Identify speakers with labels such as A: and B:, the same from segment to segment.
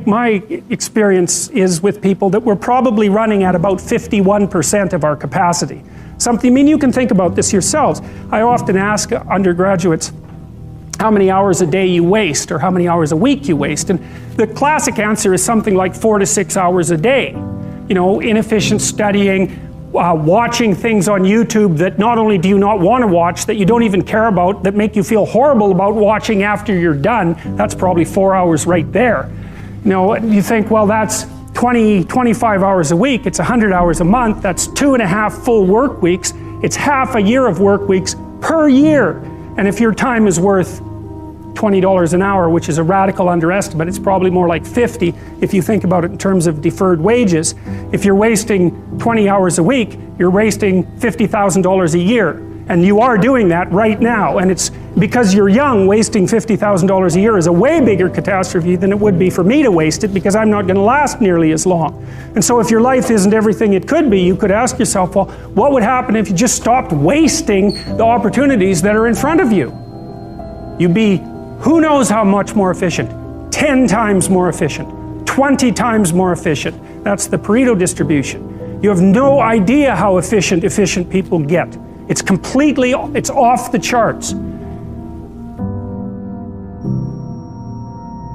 A: my experience is with people that we're probably running at about 51% of our capacity. Something, I mean, you can think about this yourselves. I often ask undergraduates how many hours a day you waste or how many hours a week you waste, and the classic answer is something like 4 to 6 hours a day. You know, inefficient studying, watching things on YouTube that not only do you not want to watch, that you don't even care about, that make you feel horrible about watching after you're done. That's probably 4 hours right there. You know, you think, well, that's 25 hours a week, it's 100 hours a month, that's 2.5 full work weeks, it's half a year of work weeks per year. And if your time is worth $20 an hour, which is a radical underestimate, it's probably more like 50 if you think about it in terms of deferred wages. If you're wasting 20 hours a week, you're wasting $50,000 a year. And you are doing that right now. And it's because you're young, wasting $50,000 a year is a way bigger catastrophe than it would be for me to waste it, because I'm not going to last nearly as long. And so if your life isn't everything it could be, you could ask yourself, well, what would happen if you just stopped wasting the opportunities that are in front of you? You'd be who knows how much more efficient? 10 times more efficient, 20 times more efficient. That's the Pareto distribution. You have no idea how efficient people get. It's off the charts.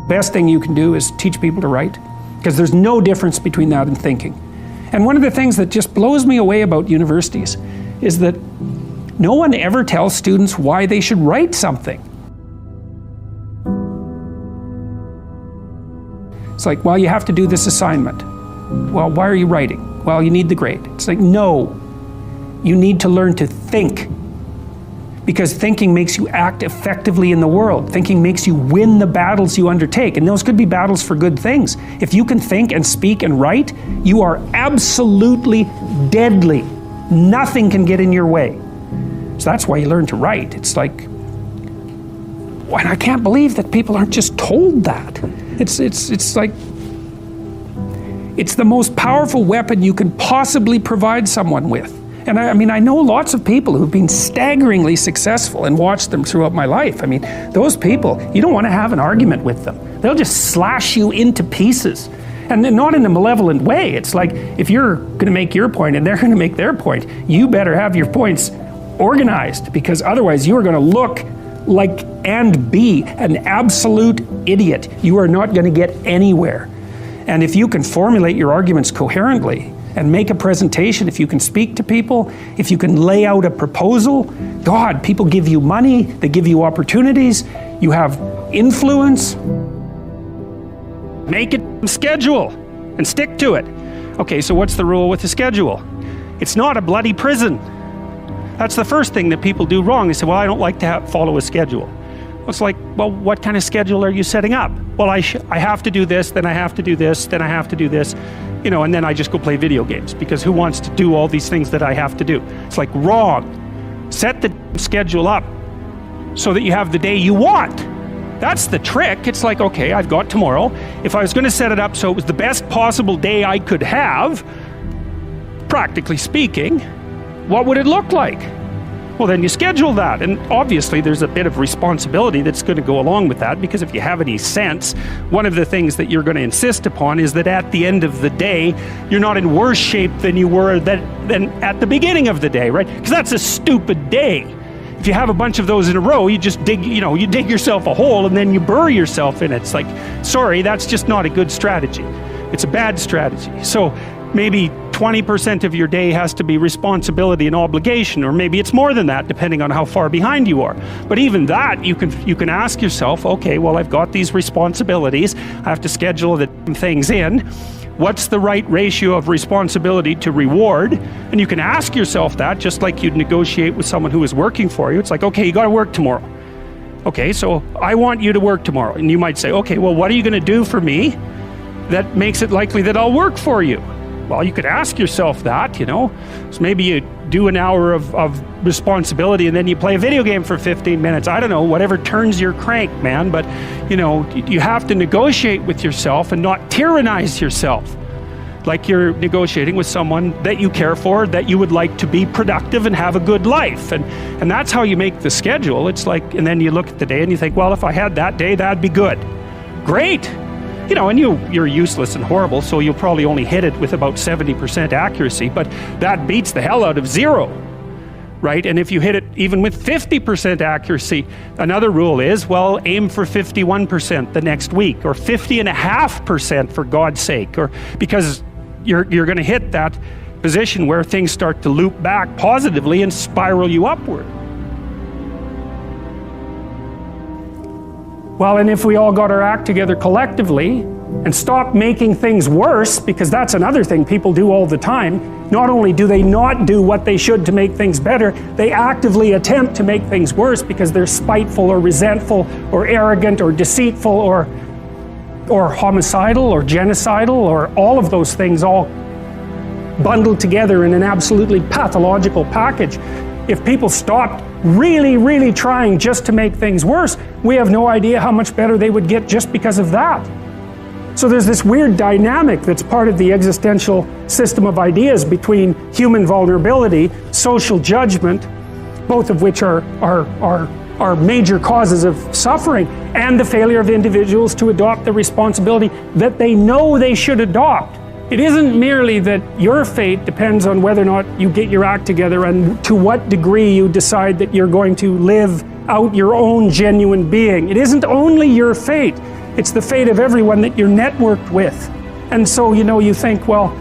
A: Best thing you can do is teach people to write, because there's no difference between that and thinking. And one of the things that just blows me away about universities is that no one ever tells students why they should write something. It's like, well, you have to do this assignment. Well, why are you writing? Well, you need the grade. It's like, no. You need to learn to think, because thinking makes you act effectively in the world. Thinking makes you win the battles you undertake, and those could be battles for good things. If you can think and speak and write, you are absolutely deadly. Nothing can get in your way. So that's why you learn to write. It's like, and I can't believe that people aren't just told that. It's like, it's the most powerful weapon you can possibly provide someone with. And I mean, I know lots of people who've been staggeringly successful and watched them throughout my life. I mean, those people, you don't want to have an argument with them. They'll just slash you into pieces. And not in a malevolent way. It's like, if you're going to make your point and they're going to make their point, you better have your points organized, because otherwise you are going to look like and be an absolute idiot. You are not going to get anywhere. And if you can formulate your arguments coherently and make a presentation, if you can speak to people, if you can lay out a proposal, God, people give you money, they give you opportunities, you have influence. Make a schedule and stick to it. Okay, so what's the rule with the schedule? It's not a bloody prison. That's the first thing that people do wrong. They say, well, I don't like to follow a schedule. It's like, well, what kind of schedule are you setting up? Well, I have to do this, then I have to do this, then I have to do this, you know, and then I just go play video games, because who wants to do all these things that I have to do? It's like, wrong. Set the schedule up so that you have the day you want. That's the trick. It's like, okay, I've got tomorrow. If I was going to set it up so it was the best possible day I could have, practically speaking, what would it look like? Well, then you schedule that, and obviously there's a bit of responsibility that's going to go along with that, because if you have any sense, one of the things that you're going to insist upon is that at the end of the day, you're not in worse shape than you were than at the beginning of the day, right? Because that's a stupid day. If you have a bunch of those in a row, you just dig yourself a hole and then you bury yourself in it. It's like, sorry, that's just not a good strategy. It's a bad strategy. So maybe 20% of your day has to be responsibility and obligation, or maybe it's more than that, depending on how far behind you are. But even that, you can ask yourself, okay, well, I've got these responsibilities, I have to schedule the things in. What's the right ratio of responsibility to reward? And you can ask yourself that, just like you'd negotiate with someone who is working for you. It's like, okay, you got to work tomorrow. Okay, so I want you to work tomorrow. And you might say, okay, well, what are you going to do for me that makes it likely that I'll work for you? Well, you could ask yourself that, you know. So maybe you do an hour of responsibility and then you play a video game for 15 minutes. I don't know, whatever turns your crank, man. But, you know, you have to negotiate with yourself and not tyrannize yourself. Like you're negotiating with someone that you care for, that you would like to be productive and have a good life. And that's how you make the schedule. It's like, and then you look at the day and you think, well, if I had that day, that'd be good. Great. you know, and you're useless and horrible, so you'll probably only hit it with about 70% accuracy, but that beats the hell out of 0. Right? And if you hit it even with 50% accuracy, another rule is, well, aim for 51% the next week, or 50.5% for God's sake, or because you're going to hit that position where things start to loop back positively and spiral you upward. Well, and if we all got our act together collectively and stopped making things worse, because that's another thing people do all the time. Not only do they not do what they should to make things better, they actively attempt to make things worse because they're spiteful or resentful or arrogant or deceitful or homicidal or genocidal, or all of those things all bundled together in an absolutely pathological package. If people stopped really trying just to make things worse, we have no idea how much better they would get just because of that. So there's this weird dynamic that's part of the existential system of ideas between human vulnerability, social judgment, both of which are major causes of suffering, and the failure of individuals to adopt the responsibility that they know they should adopt. It isn't merely that your fate depends on whether or not you get your act together and to what degree you decide that you're going to live out your own genuine being. It isn't only your fate. It's the fate of everyone that you're networked with. And so, you know, you think, well,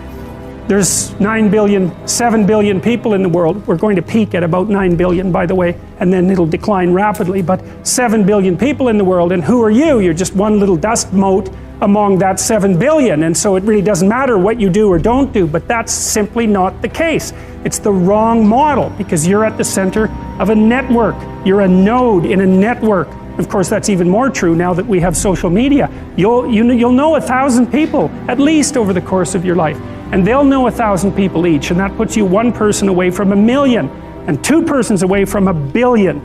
A: there's 7 billion people in the world. We're going to peak at about 9 billion, by the way, and then it'll decline rapidly, but 7 billion people in the world, and who are you? You're just one little dust mote among that 7 billion, and so it really doesn't matter what you do or don't do, but that's simply not the case. It's the wrong model, because you're at the center of a network. You're a node in a network. Of course, that's even more true now that we have social media. You'll know 1,000 people, at least over the course of your life. And they'll know 1,000 people each, and that puts you one person away from 1 million, and 2 persons away from 1 billion.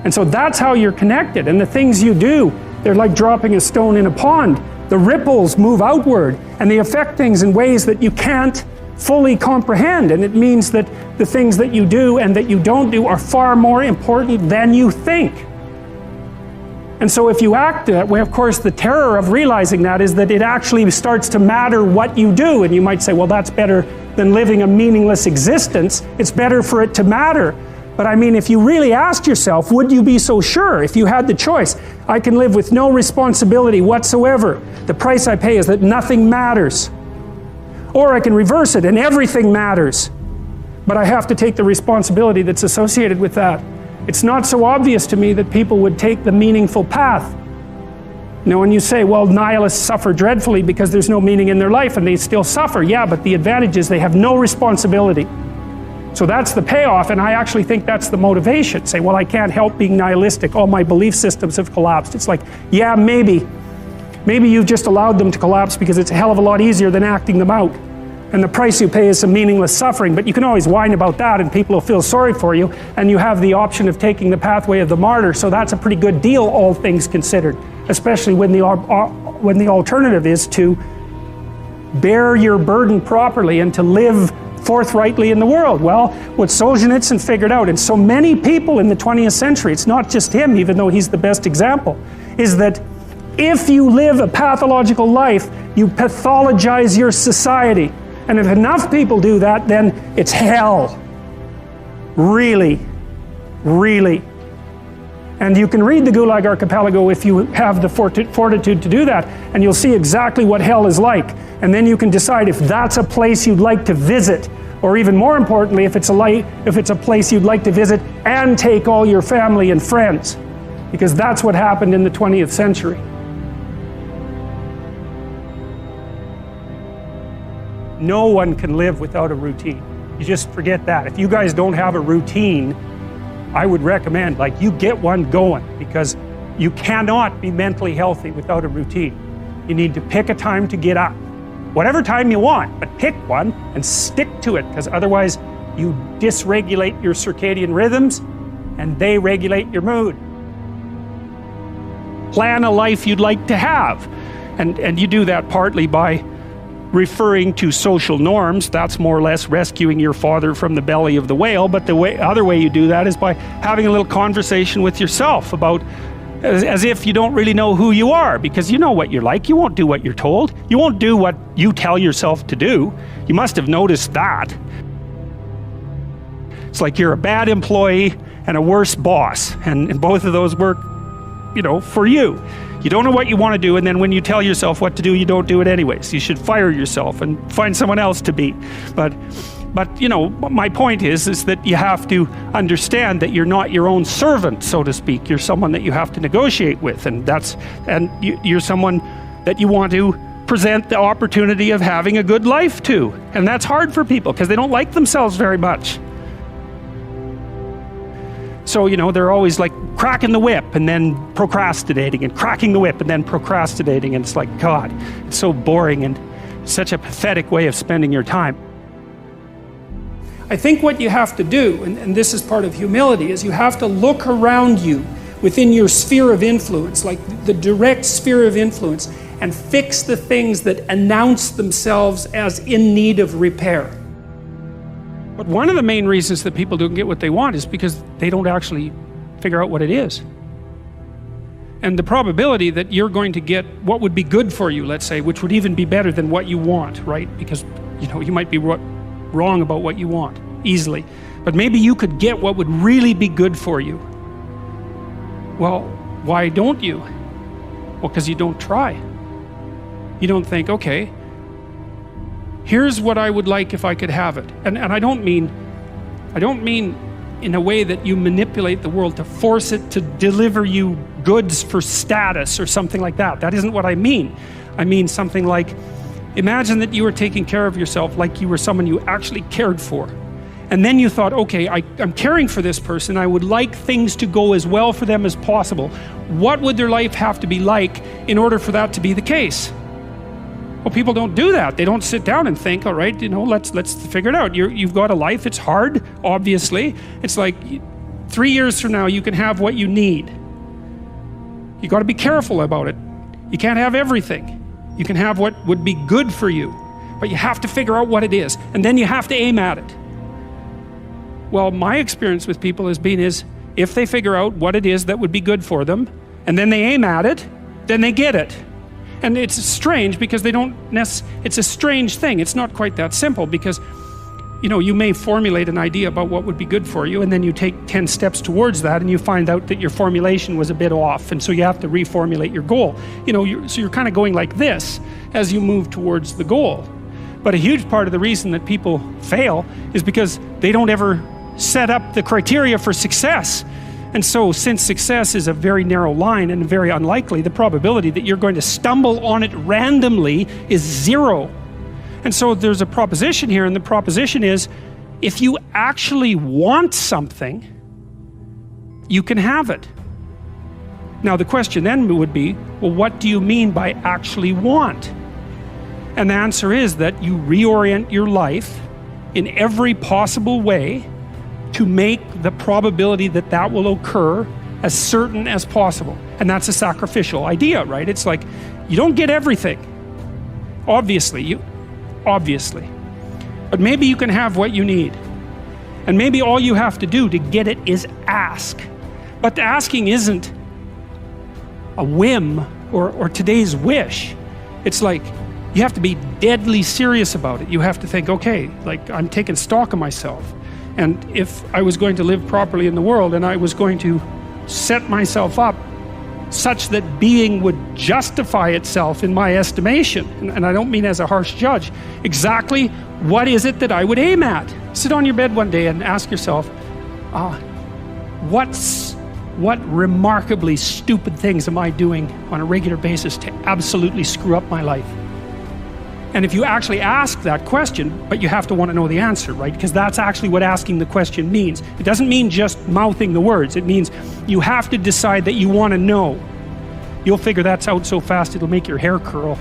A: And so that's how you're connected, and the things you do, they're like dropping a stone in a pond. The ripples move outward, and they affect things in ways that you can't fully comprehend, and it means that the things that you do and that you don't do are far more important than you think. And so if you act that way, of course, the terror of realizing that is that it actually starts to matter what you do. And you might say, well, that's better than living a meaningless existence. It's better for it to matter. But I mean, if you really asked yourself, would you be so sure if you had the choice? I can live with no responsibility whatsoever. The price I pay is that nothing matters. Or I can reverse it and everything matters. But I have to take the responsibility that's associated with that. It's not so obvious to me that people would take the meaningful path. You know, when you say, well, nihilists suffer dreadfully because there's no meaning in their life, and they still suffer. Yeah, but the advantage is they have no responsibility. So that's the payoff, and I actually think that's the motivation. Say, well, I can't help being nihilistic. All my belief systems have collapsed. It's like, yeah, maybe you've just allowed them to collapse because it's a hell of a lot easier than acting them out. And the price you pay is some meaningless suffering, but you can always whine about that and people will feel sorry for you, and you have the option of taking the pathway of the martyr, so that's a pretty good deal, all things considered, especially when the alternative is to bear your burden properly and to live forthrightly in the world. Well, what Solzhenitsyn figured out, and so many people in the 20th century, it's not just him, even though he's the best example, is that if you live a pathological life, you pathologize your society. And if enough people do that, then it's hell. Really, really. And you can read the Gulag Archipelago if you have the fortitude to do that, and you'll see exactly what hell is like. And then you can decide if that's a place you'd like to visit, or even more importantly, if it's a place you'd like to visit and take all your family and friends. Because that's what happened in the 20th century. No one can live without a routine. You just forget that. If you guys don't have a routine, I would recommend, like, you get one going, because you cannot be mentally healthy without a routine. You need to pick a time to get up. Whatever time you want, but pick one and stick to it, because otherwise you dysregulate your circadian rhythms and they regulate your mood. Plan a life you'd like to have. And you do that partly by referring to social norms. That's more or less rescuing your father from the belly of the whale, but the other way you do that is by having a little conversation with yourself about as if you don't really know who you are, because you know what you're like. You won't do what you're told. You won't do what you tell yourself to do. You must have noticed that. It's like you're a bad employee and a worse boss, and both of those work, you know, for you. You don't know what you want to do, and then when you tell yourself what to do, you don't do it anyways. You should fire yourself and find someone else to beat. But you know, my point is that you have to understand that you're not your own servant, so to speak. You're someone that you have to negotiate with, and you're someone that you want to present the opportunity of having a good life to. And that's hard for people because they don't like themselves very much. So, you know, they're always like cracking the whip and then procrastinating, and cracking the whip and then procrastinating, and it's like, God, it's so boring and such a pathetic way of spending your time. I think what you have to do, and this is part of humility, is you have to look around you within your sphere of influence, like the direct sphere of influence, and fix the things that announce themselves as in need of repair. But one of the main reasons that people don't get what they want is because they don't actually figure out what it is. And the probability that you're going to get what would be good for you, let's say, which would even be better than what you want, right? Because, you know, you might be wrong about what you want, easily. But maybe you could get what would really be good for you. Well, why don't you? Well, because you don't try. You don't think, okay, here's what I would like if I could have it. And I don't mean in a way that you manipulate the world to force it to deliver you goods for status or something like that. That isn't what I mean. I mean something like, imagine that you were taking care of yourself like you were someone you actually cared for. And then you thought, okay, I'm caring for this person. I would like things to go as well for them as possible. What would their life have to be like in order for that to be the case? Well, people don't do that. They don't sit down and think, all right, you know, let's figure it out. You've got a life. It's hard, obviously. It's like 3 years from now, you can have what you need. You got to be careful about it. You can't have everything. You can have what would be good for you, but you have to figure out what it is, and then you have to aim at it. Well, my experience with people has been is if they figure out what it is that would be good for them, and then they aim at it, then they get it. And it's strange because it's a strange thing. It's not quite that simple because, you know, you may formulate an idea about what would be good for you, and then you take 10 steps towards that, and you find out that your formulation was a bit off, and so you have to reformulate your goal. You know, so you're kind of going like this as you move towards the goal. But a huge part of the reason that people fail is because they don't ever set up the criteria for success. And so, since success is a very narrow line and very unlikely, the probability that you're going to stumble on it randomly is 0. And so there's a proposition here, and the proposition is, if you actually want something, you can have it. Now the question then would be, well, what do you mean by actually want? And the answer is that you reorient your life in every possible way to make the probability that that will occur as certain as possible. And that's a sacrificial idea, right? It's like, you don't get everything. Obviously. But maybe you can have what you need. And maybe all you have to do to get it is ask. But the asking isn't a whim or today's wish. It's like, you have to be deadly serious about it. You have to think, okay, like I'm taking stock of myself. And if I was going to live properly in the world and I was going to set myself up such that being would justify itself in my estimation, and I don't mean as a harsh judge, exactly what is it that I would aim at? Sit on your bed one day and ask yourself, what remarkably stupid things am I doing on a regular basis to absolutely screw up my life? And if you actually ask that question, but you have to want to know the answer, right? Because that's actually what asking the question means. It doesn't mean just mouthing the words. It means you have to decide that you want to know. You'll figure that out so fast it'll make your hair curl.